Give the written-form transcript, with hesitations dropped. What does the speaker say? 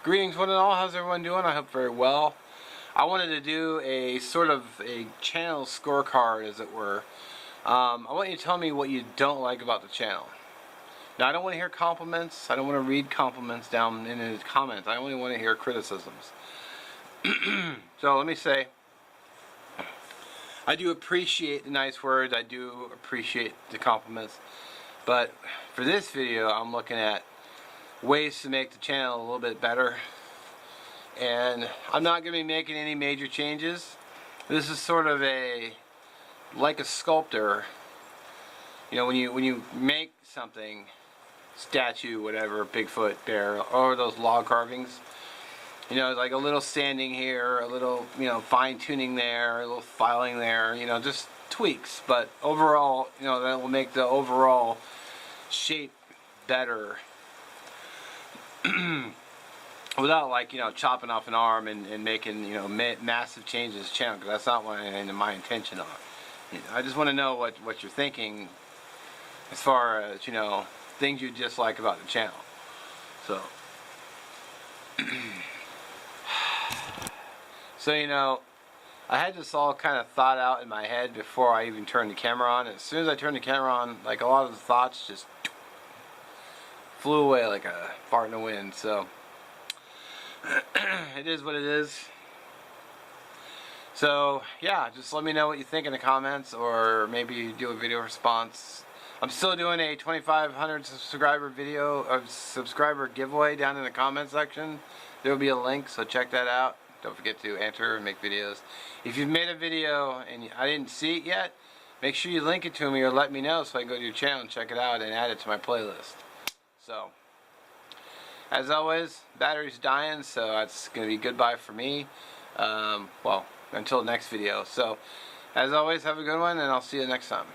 Greetings one and all, how's everyone doing? I hope very well. I wanted to do a sort of a channel scorecard, as it were. I want you to tell me what you don't like about the channel. Now, I don't want to hear compliments. I don't want to read compliments down in the comments. I only want to hear criticisms. So let me say, I do appreciate the nice words. I do appreciate the compliments. But for this video, I'm looking at ways to make the channel a little bit better. And I'm not going to be making any major changes. This is sort of like a sculptor. You know, when you make something, statue, whatever, Bigfoot, bear, or those log carvings, you know, like a little sanding here, a little, you know, fine tuning there, a little filing there, you know, just tweaks. But overall, you know, that will make the overall shape better. Without, like, you know, chopping off an arm and making, you know, massive changes to the channel, because that's not my intention on. You know, I just want to know what you're thinking as far as, you know, things you dislike about the channel. So, so you know, I had this all kind of thought out in my head before I even turned the camera on. As soon as I turned the camera on, like, a lot of the thoughts just flew away like a fart in the wind. So it is what it is. So yeah, just let me know what you think in the comments, or maybe do a video response. I'm still doing a 2,500 subscriber giveaway down in the comment section. There will be a link, so check that out. Don't forget to enter and make videos. If you've made a video and I didn't see it yet, make sure you link it to me or let me know so I can go to your channel and check it out and add it to my playlist. So, as always, battery's dying, so that's going to be goodbye for me. Well, until the next video. So, as always, have a good one, and I'll see you next time.